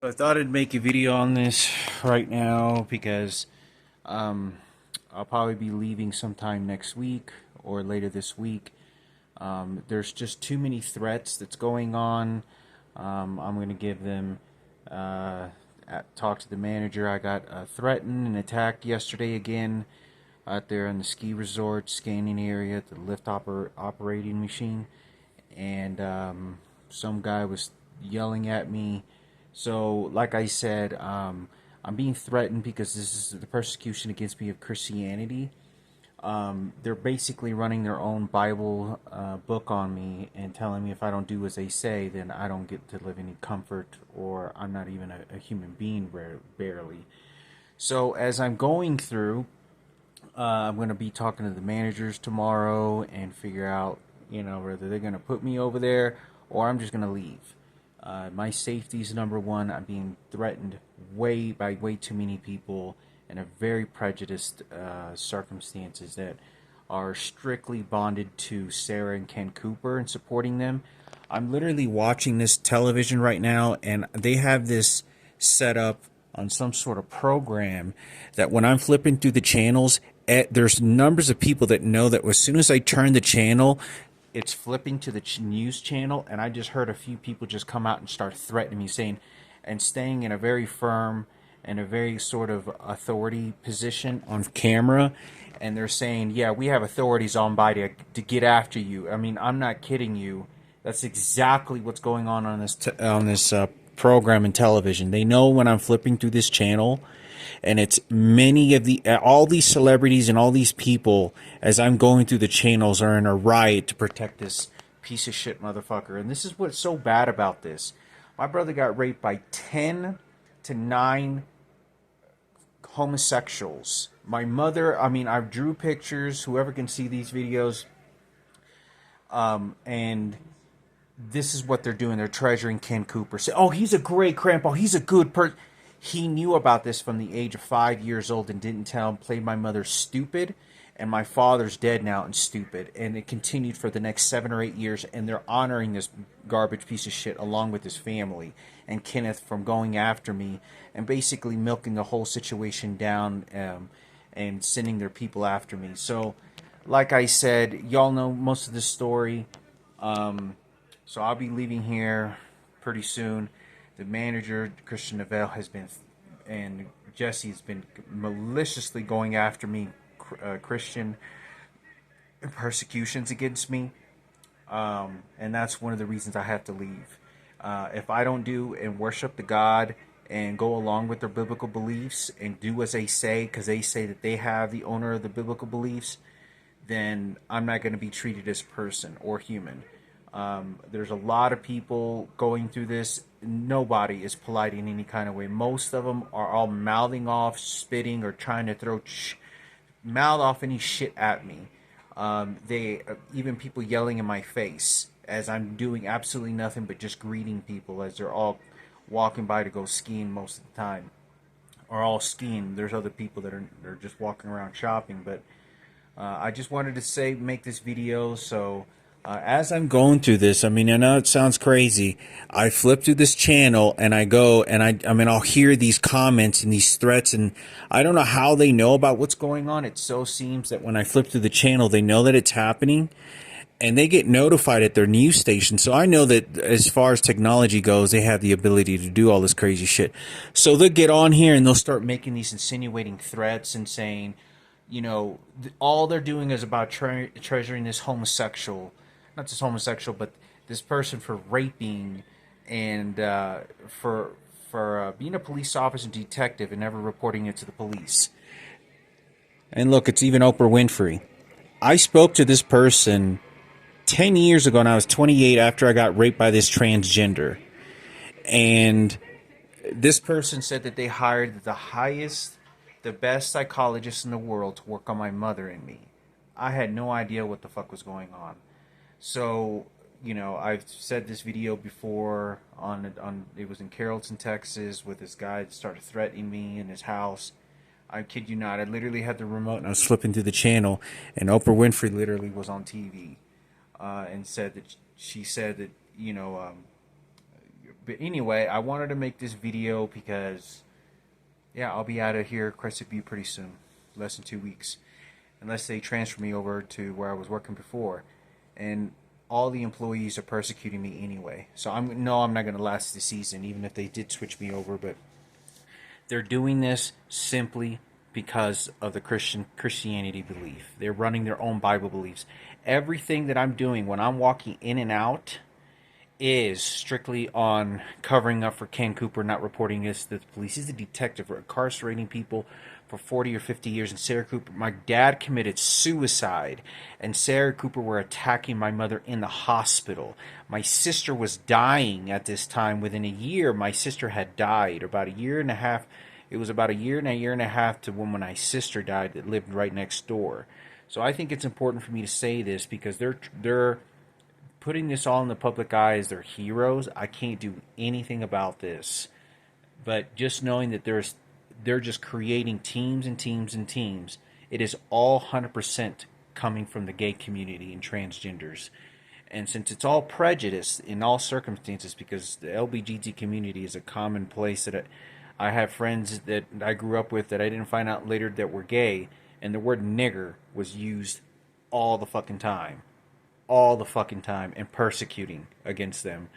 I thought I'd make a video on this right now because um, I'll probably be leaving sometime next week or later this week. There's just too many threats that's going on. I'm going to give them, talk to the manager. I got threatened and attacked yesterday again out there in the ski resort scanning area at the lift operating machine. And some guy was yelling at me. So, like I said, I'm being threatened because this is the persecution against me of Christianity. They're basically running their own Bible book on me and telling me if I don't do as they say, then I don't get to live any comfort, or I'm not even a human being, barely. So, as I'm going through, I'm going to be talking to the managers tomorrow and figure out, whether they're going to put me over there or I'm just going to leave. My safety is number one. I'm being threatened by way too many people in a very prejudiced circumstances that are strictly bonded to Sarah and Ken Cooper and supporting them. I'm literally watching this television right now, and they have this set up on some sort of program that when I'm flipping through the channels, there's numbers of people that know that as soon as I turn the channel, it's flipping to the news channel, and I just heard a few people just come out and start threatening me, saying, and staying in a very firm and a very sort of authority position on camera, and they're saying, "Yeah, we have authorities on by to get after you." I mean, I'm not kidding you. That's exactly what's going on this program in television. They know when I'm flipping through this channel, and it's many of all these celebrities and all these people, as I'm going through the channels, are in a riot to protect this piece of shit motherfucker. And this is what's so bad about this. My brother got raped by 10 to 9 homosexuals. My mother, I mean, I drew pictures, whoever can see these videos, and this is what they're doing. They're treasuring Ken Cooper. Say, "Oh, he's a great grandpa. He's a good person." He knew about this from the age of 5 years old and didn't tell him. Played my mother stupid, and my father's dead now and stupid. And it continued for the next 7 or 8 years, and they're honoring this garbage piece of shit along with his family and Kenneth from going after me and basically milking the whole situation down, and sending their people after me. So, like I said, y'all know most of the story. So I'll be leaving here pretty soon. The manager, Christian Novell, and Jesse has been maliciously going after me, Christian persecutions against me, and that's one of the reasons I have to leave. If I don't do and worship the God and go along with their biblical beliefs and do as they say, because they say that they have the owner of the biblical beliefs, then I'm not going to be treated as a person or human. There's a lot of people going through this. Nobody is polite in any kind of way. Most of them are all mouthing off, spitting, or trying to mouth off any shit at me. They even people yelling in my face as I'm doing absolutely nothing but just greeting people as they're all walking by to go skiing most of the time, or all skiing. There's other people that are just walking around shopping, but I just wanted to make this video so as I'm going through this, I mean, I know it sounds crazy. I flip through this channel and I go and I mean, I'll hear these comments and these threats, and I don't know how they know about what's going on. It so seems that when I flip through the channel, they know that it's happening and they get notified at their news station. So I know that as far as technology goes, they have the ability to do all this crazy shit. So they'll get on here and they'll start making these insinuating threats and saying, all they're doing is about treasuring this homosexual, not just homosexual, but this person for raping and for being a police officer and detective and never reporting it to the police. And look, it's even Oprah Winfrey. I spoke to this person 10 years ago, and I was 28 after I got raped by this transgender. And this person said that they hired the best psychologist in the world to work on my mother and me. I had no idea what the fuck was going on. So, I've said this video before on it was in Carrollton, Texas, with this guy that started threatening me in his house. I kid you not. I literally had the remote and I was flipping through the channel, and Oprah Winfrey literally was on TV, and she said that But anyway, I wanted to make this video because, yeah, I'll be out of here, Crescent View, pretty soon. Less than 2 weeks. Unless they transfer me over to where I was working before. And all the employees are persecuting me anyway. So I'm not going to last the season, even if they did switch me over. But they're doing this simply because of the Christianity belief. They're running their own Bible beliefs. Everything that I'm doing when I'm walking in and out is strictly on covering up for Ken Cooper, not reporting this to the police. He's a detective for incarcerating people for 40 or 50 years. And Sarah Cooper, my dad committed suicide, and Sarah Cooper were attacking my mother in the hospital. My sister was dying at this time. Within a year, my sister had died. About a year and a half. It was about a year and a half to when my sister died that lived right next door. So I think it's important for me to say this because they're putting this all in the public eye as their heroes. I can't do anything about this. But just knowing that they're just creating teams and teams and teams. It is all 100% coming from the gay community and transgenders. And since it's all prejudice in all circumstances, because the LBGT community is a common place that I have friends that I grew up with that I didn't find out later that were gay, and the word nigger was used all the fucking time. All the fucking time, and persecuting against them,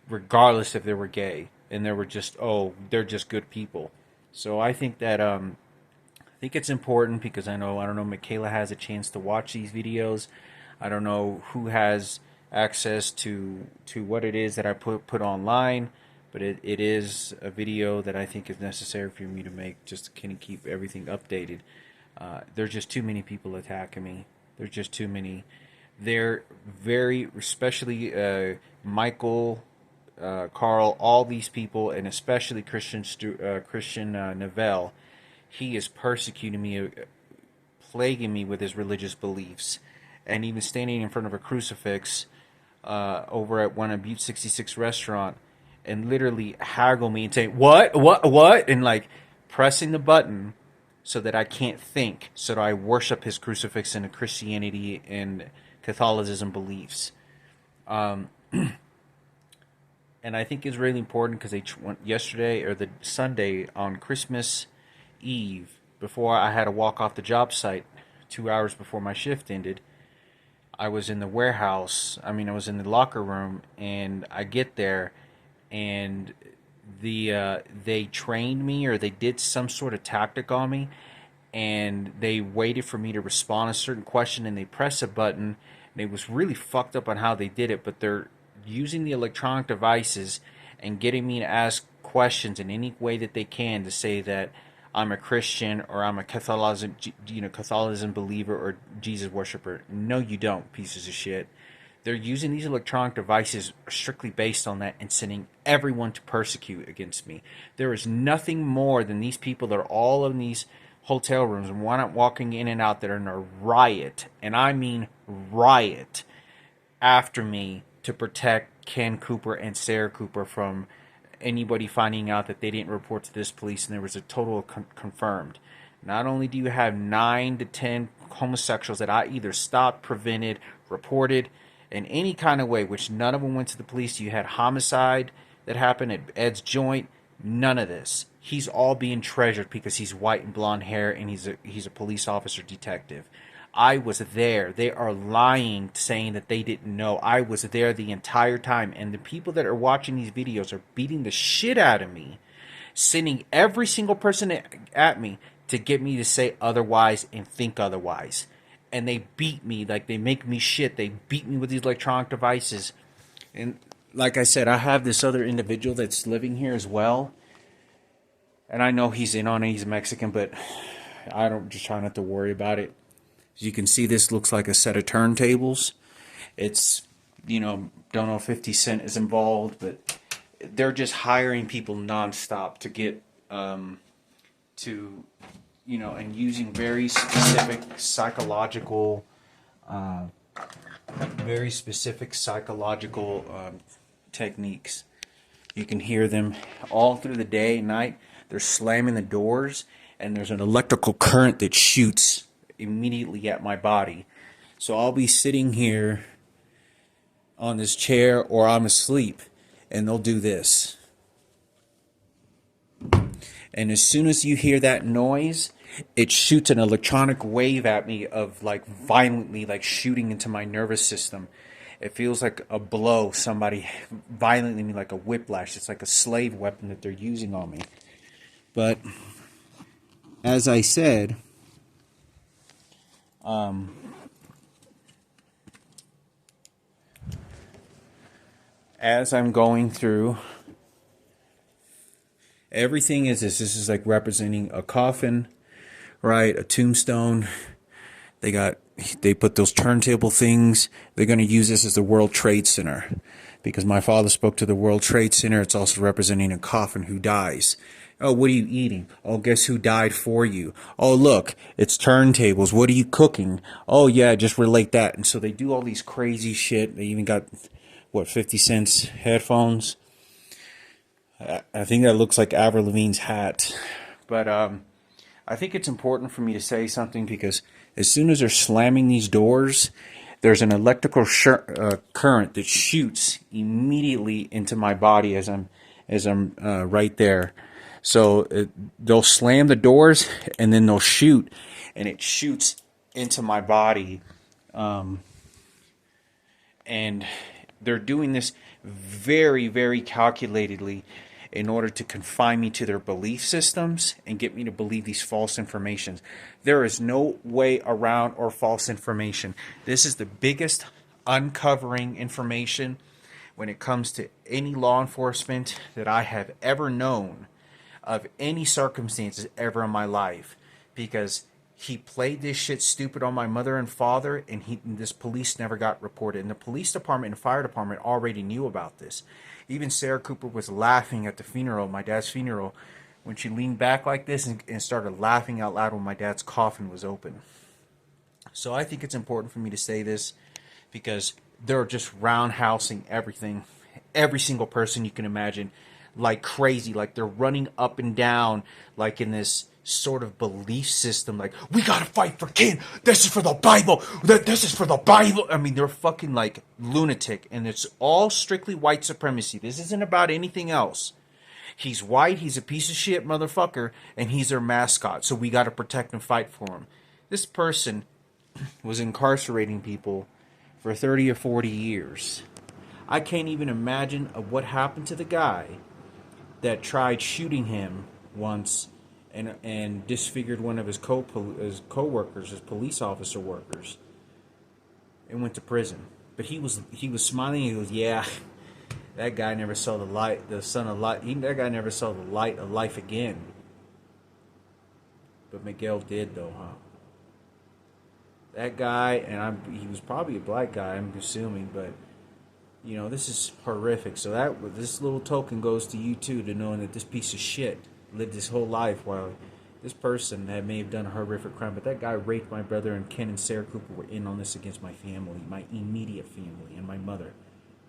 regardless if they were gay. And they were just, oh, they're just good people. So I think that I think it's important because I don't know, Michaela has a chance to watch these videos. I don't know who has access to what it is that I put online, but it is a video that I think is necessary for me to make just to kind of keep everything updated. There's just too many people attacking me. There's just too many. They're very, especially Michael, Carl, all these people, and especially Christian Novell. He is persecuting me, plaguing me with his religious beliefs, and even standing in front of a crucifix over at one of Butte 66 restaurant, and literally haggle me and say, what, and like pressing the button so that I can't think, so that I worship his crucifix and Christianity and Catholicism beliefs. And I think it's really important because they went yesterday or the Sunday on Christmas Eve, before I had to walk off the job site 2 hours before my shift ended. I was in the warehouse. I was in the locker room, and I get there, and they trained me, or they did some sort of tactic on me, and they waited for me to respond a certain question, and they press a button. And it was really fucked up on how they did it, but they're using the electronic devices and getting me to ask questions in any way that they can to say that I'm a Christian or I'm a Catholicism believer or Jesus worshiper. No, you don't, pieces of shit. They're using these electronic devices strictly based on that and sending everyone to persecute against me. There is nothing more than these people that are all in these hotel rooms and walking in and out that are in a riot, and I mean riot, after me to protect Ken Cooper and Sarah Cooper from anybody finding out that they didn't report to this police and there was a total confirmed. Not only do you have 9 to 10 homosexuals that I either stopped, prevented, reported in any kind of way, which none of them went to the police. You had homicide that happened at Ed's joint. None of this. He's all being treasured because he's white and blonde hair and he's a police officer detective. I was there. They are lying, saying that they didn't know. I was there the entire time, and the people that are watching these videos are beating the shit out of me, sending every single person at me to get me to say otherwise and think otherwise. And they beat me, like they make me shit. They beat me with these electronic devices. And like I said, I have this other individual that's living here as well. And I know he's in on it. He's Mexican, but I don't just try not to worry about it. As you can see, this looks like a set of turntables. It's, don't know if 50 Cent is involved, but they're just hiring people nonstop to get, and using very specific psychological techniques. You can hear them all through the day and night. They're slamming the doors, and there's an electrical current that shoots immediately at my body. So I'll be sitting here on this chair or I'm asleep, and they'll do this. And as soon as you hear that noise, it shoots an electronic wave at me of like violently like shooting into my nervous system. It feels like a blow, somebody violently me like a whiplash. It's like a slave weapon that they're using on me. But as I said, as I'm going through, everything is this. This is like representing a coffin, right? A tombstone. They put those turntable things. They're going to use this as the World Trade Center because my father spoke to the World Trade Center. It's also representing a coffin who dies. Oh, what are you eating? Oh, guess who died for you? Oh, look, it's turntables. What are you cooking? Oh, yeah, just relate that. And so they do all these crazy shit. They even got, what, 50 cents headphones? I think that looks like Avril Lavigne's hat. But I think it's important for me to say something because as soon as they're slamming these doors, there's an electrical current that shoots immediately into my body as I'm right there. So they'll slam the doors and then they'll shoot, and it shoots into my body. And they're doing this very, very calculatedly in order to confine me to their belief systems and get me to believe these false informations. There is no way around or false information. This is the biggest uncovering information when it comes to any law enforcement that I have ever known of any circumstances ever in my life, because he played this shit stupid on my mother and father, and this police never got reported. And the police department and fire department already knew about this. Even Sarah Cooper was laughing at the funeral, my dad's funeral, when she leaned back like this and started laughing out loud when my dad's coffin was open. So I think it's important for me to say this because they're just roundhousing everything, every single person you can imagine, like crazy, like they're running up and down, like in this sort of belief system, like, we gotta fight for kin, this is for the Bible, this is for the Bible. I mean, they're fucking like lunatic, and it's all strictly white supremacy. This isn't about anything else. He's white, he's a piece of shit motherfucker, and he's their mascot, so we gotta protect and fight for him. This person was incarcerating people for 30 or 40 years. I can't even imagine what happened to the guy that tried shooting him once and disfigured one of his co-workers, his police officer workers, and went to prison. But he was smiling. He goes, "Yeah, that guy never saw the light, the sun of light. That guy never saw the light of life again." But Miguel did, though, huh? That guy, and he was probably a black guy, I'm assuming, but you know, this is horrific. So this little token goes to you too, to knowing that this piece of shit lived his whole life while this person that may have done a horrific crime, but that guy raped my brother, and Ken and Sarah Cooper were in on this against my family, my immediate family, and my mother.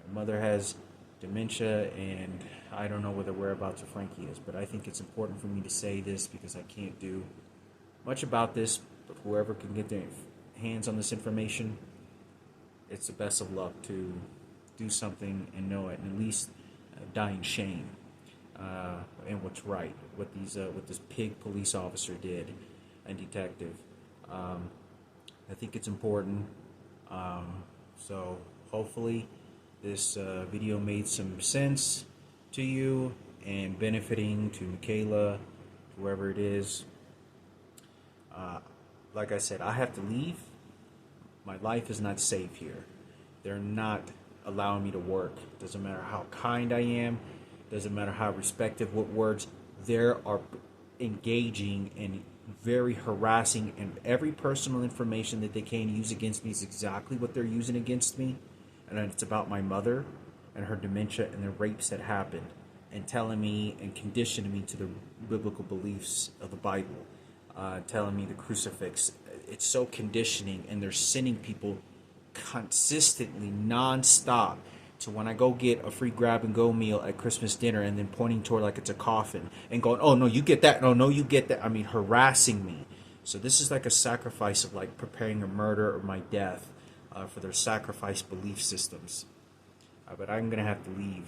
My mother has dementia, and I don't know where the whereabouts of Frankie is, but I think it's important for me to say this because I can't do much about this, but whoever can get their hands on this information, it's the best of luck to do something and know it, and at least die in shame. And what's right, what this pig police officer did, and detective. I think it's important. So hopefully this video made some sense to you and benefiting to Michaela, whoever it is. Like I said, I have to leave. My life is not safe here. They're not allowing me to work. Doesn't matter how kind I am. Doesn't matter how respectful, what words. They are engaging in very harassing, and every personal information that they can use against me is exactly what they're using against me. And it's about my mother and her dementia and the rapes that happened, and telling me and conditioning me to the biblical beliefs of the Bible, telling me the crucifix. It's so conditioning, and they're sending people consistently, non-stop, to when I go get a free grab-and-go meal at Christmas dinner, and then pointing toward like it's a coffin and going, "Oh, no, you get that. No, you get that." I mean, harassing me. So this is like a sacrifice of like preparing a murder or my death for their sacrifice belief systems. But I'm going to have to leave.